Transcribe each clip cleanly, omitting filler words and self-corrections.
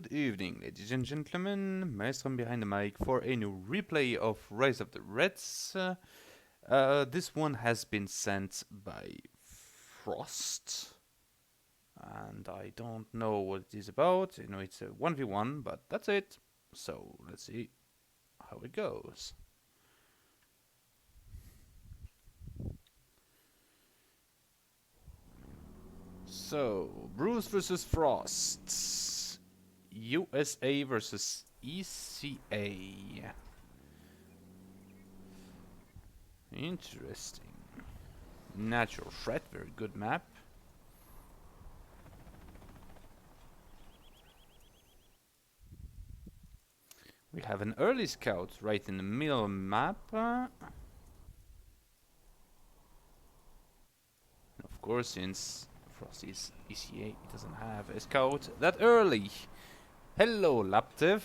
Good evening, ladies and gentlemen. Maestro behind the mic for a new replay of Rise of the Reds. This one has been sent by Frost, and I don't know what it is about. You know, it's a 1v1, but that's it. So let's see how it goes. So, Bruce versus Frost. USA versus ECA. Interesting. Natural threat, very good map. We have an early scout right in the middle map. Of course, since Frost is ECA, he doesn't have a scout that early. Hello, Laptiv.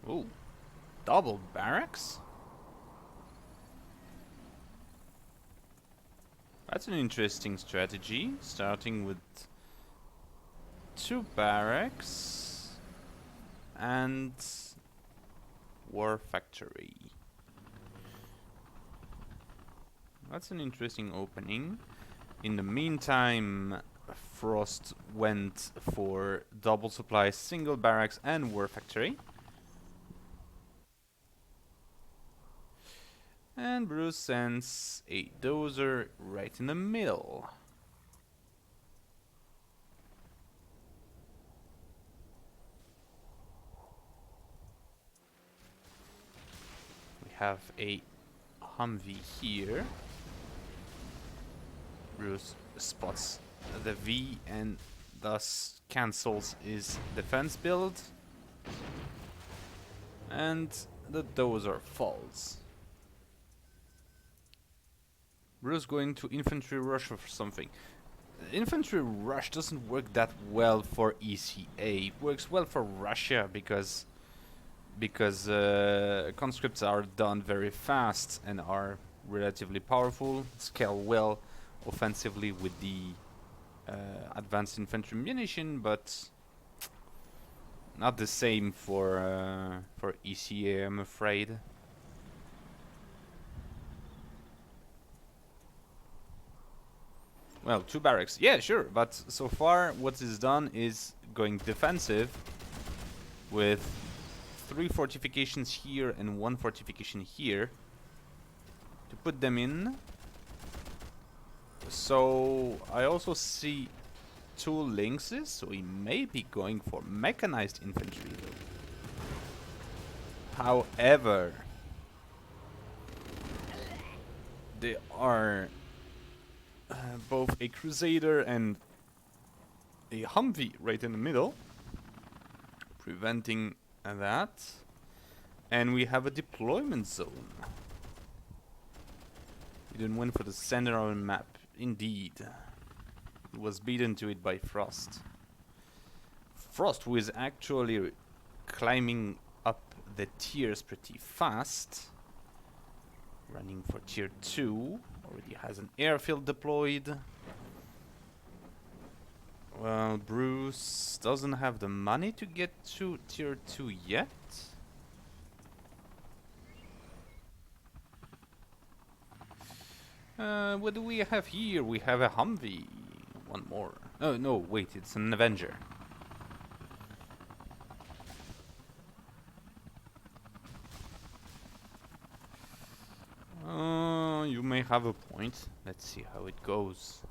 Ooh, double barracks? That's an interesting strategy, starting with 2 barracks and war factory. That's an interesting opening. In the meantime, Frost went for double supply, single barracks and war factory. And Bruce sends a dozer right in the middle. We have a Humvee here. Bruce spots the V and thus cancels his defense build. And the dozer falls. Bruce going to infantry rush for something. Infantry rush doesn't work that well for ECA. It works well for Russia because conscripts are done very fast and are relatively powerful, scale well offensively with the advanced infantry munition, but not the same for ECA, I'm afraid. Well, 2 barracks, yeah, sure, but so far what is done is going defensive with 3 fortifications here and 1 fortification here to put them in. So I also see 2 lynxes, so he may be going for mechanized infantry though. However, they are both a Crusader and a Humvee right in the middle, preventing that. And we have a deployment zone. He didn't win for the center of the map. Indeed. He was beaten to it by Frost. Frost, who is actually climbing up the tiers pretty fast. Running for tier 2. Already has an airfield deployed. Well, Bruce doesn't have the money to get to tier 2 yet. What do we have here? We have a Humvee. One more. Oh, no, wait, it's an Avenger. You may have a point. Let's see how it goes.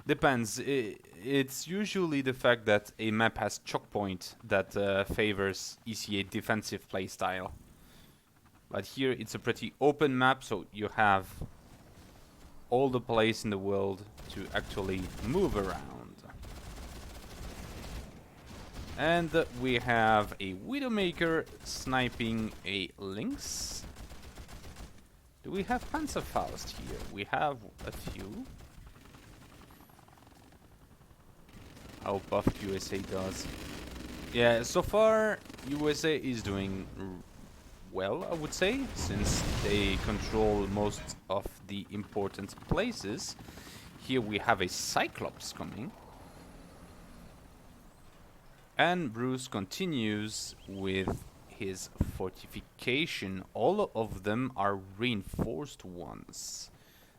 Depends. It's usually the fact that a map has choke point that favors ECA defensive playstyle. But here it's a pretty open map, so you have all the place in the world to actually move around. And we have a Widowmaker sniping a Lynx. Do we have Panzerfaust here? We have a few. How buffed USA does. Yeah, so far USA is doing well, I would say, since they control most of the important places. Here we have a Cyclops coming. And Bruce continues with his fortification. All of them are reinforced ones.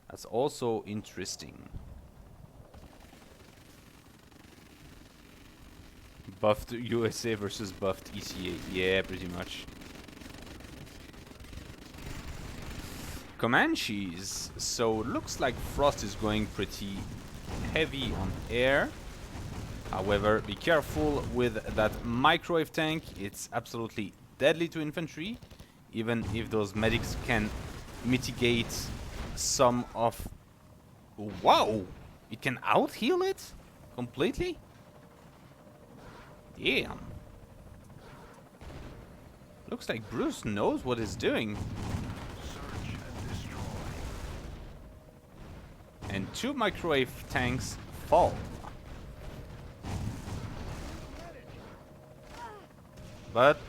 That's also interesting. Buffed USA versus buffed ECA. Yeah, pretty much. Comanches. So looks like Frost is going pretty heavy on air. However, be careful with that microwave tank. It's absolutely deadly to infantry, even if those medics can mitigate some of... Wow! It can out-heal it? Completely? Damn. Looks like Bruce knows what he's doing. Search and destroy. And 2 microwave tanks fall. But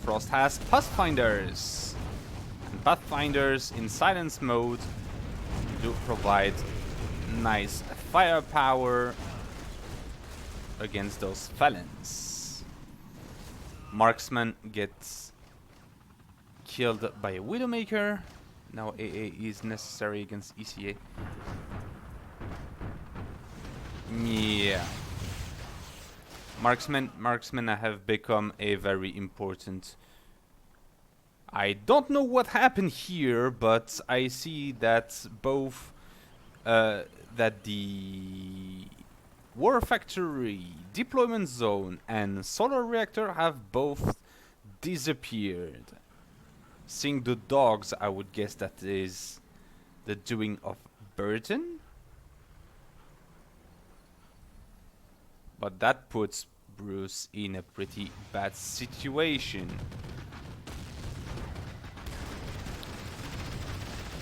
Frost has Pathfinders. And Pathfinders in silence mode do provide nice firepower against those Felons. Marksman gets killed by a Widowmaker. Now AA is necessary against ECA. Yeah. Marksmen have become a very important... I don't know what happened here, but I see that both that the War Factory, Deployment Zone and Solar Reactor have both disappeared. Seeing the dogs, I would guess that is the doing of Burton. But that puts Bruce in a pretty bad situation.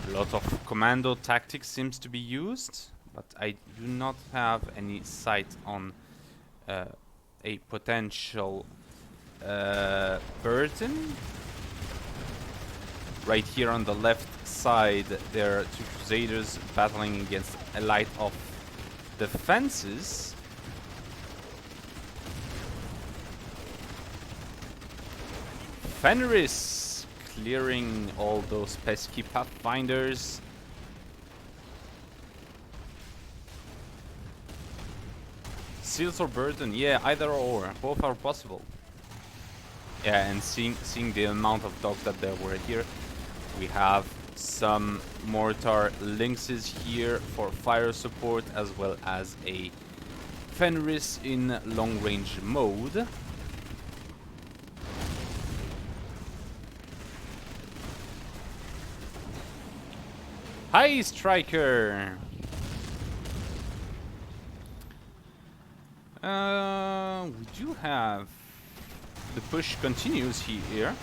A lot of commando tactics seems to be used, but I do not have any sight on a potential Burton. Right here on the left side, there are 2 Crusaders battling against a light of defenses. Fenris clearing all those pesky Pathfinders. Seals or Burden, yeah, either or, both are possible. Yeah, and seeing the amount of dogs that there were here, we have some mortar lynxes here for fire support, as well as a Fenris in long range mode. Hi, Striker! We do have... The push continues here.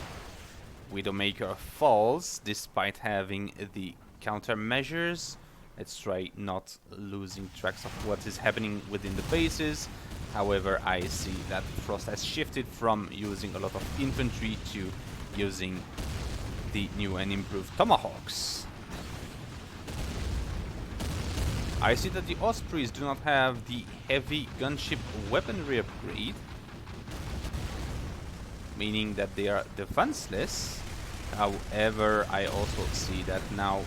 Widowmaker falls despite having the countermeasures. Let's try not losing tracks of what is happening within the bases. However, I see that Frost has shifted from using a lot of infantry to using the new and improved Tomahawks. I see that the Ospreys do not have the heavy gunship weaponry upgrade, meaning that they are defenseless. However, I also see that now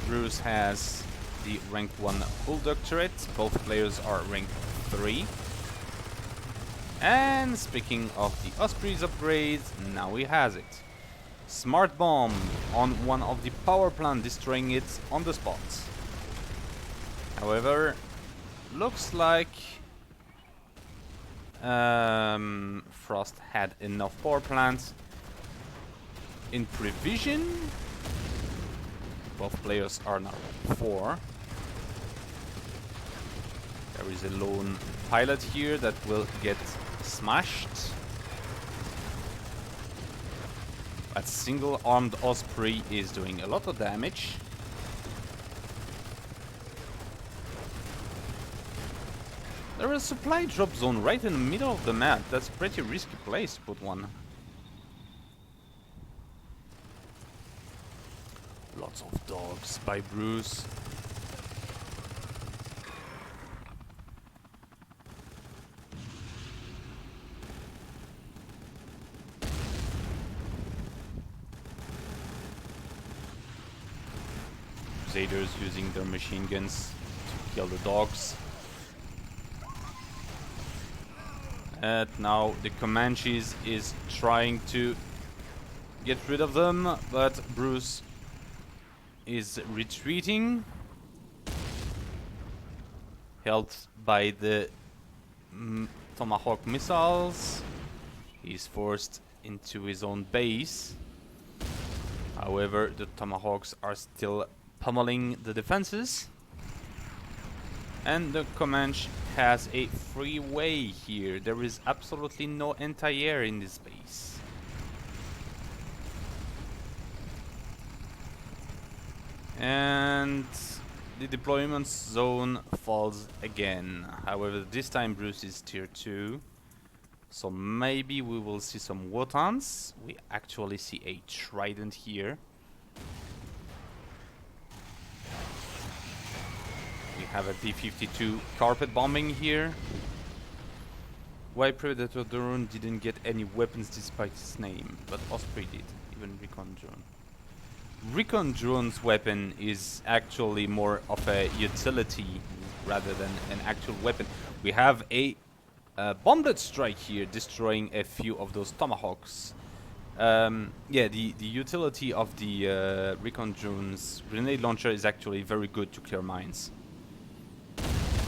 Bruce has the rank 1 Bulldog turret. Both players are rank 3. And speaking of the Ospreys upgrades, now he has it. Smart bomb on one of the power plant, destroying it on the spot. However, looks like Frost had enough power plants in prevision. Both players are now 4. There is a lone pilot here that will get smashed. That single-armed Osprey is doing a lot of damage. There is a supply drop zone right in the middle of the map. That's a pretty risky place to put one. Lots of dogs by Bruce. Crusaders using their machine guns to kill the dogs. And now the Comanches is trying to get rid of them, but Bruce is retreating. Helped by the Tomahawk missiles. He's forced into his own base. However, the Tomahawks are still pummeling the defenses. And the Comanche has a free way here. There is absolutely no anti-air in this base. And the deployment zone falls again. However, this time Bruce is tier 2. So maybe we will see some Wotans. We actually see a Trident here. We have a D-52 carpet bombing here. Why Predator drone didn't get any weapons despite its name, but Osprey did, even Recon drone. Recon drone's weapon is actually more of a utility rather than an actual weapon. We have a bomblet strike here, destroying a few of those Tomahawks. Yeah, the utility of the Recon drone's grenade launcher is actually very good to clear mines.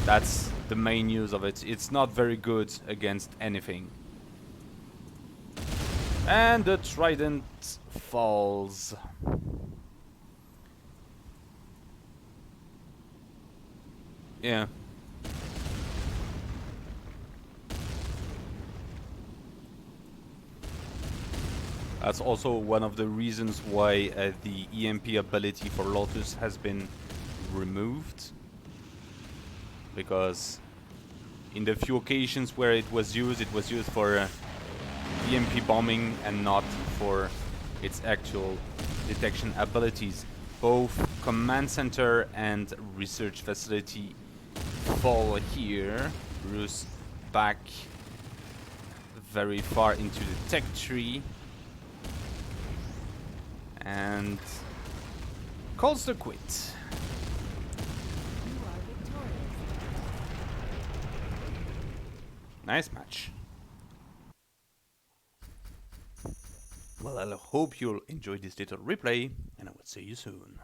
That's the main use of it. It's not very good against anything. And the Trident falls. Yeah. That's also one of the reasons why the EMP ability for Lotus has been removed. Because in the few occasions where it was used for EMP bombing and not for its actual detection abilities. Both command center and research facility fall here. Bruce back very far into the tech tree and calls to quit. Nice match. Well, I hope you'll enjoy this little replay, and I will see you soon.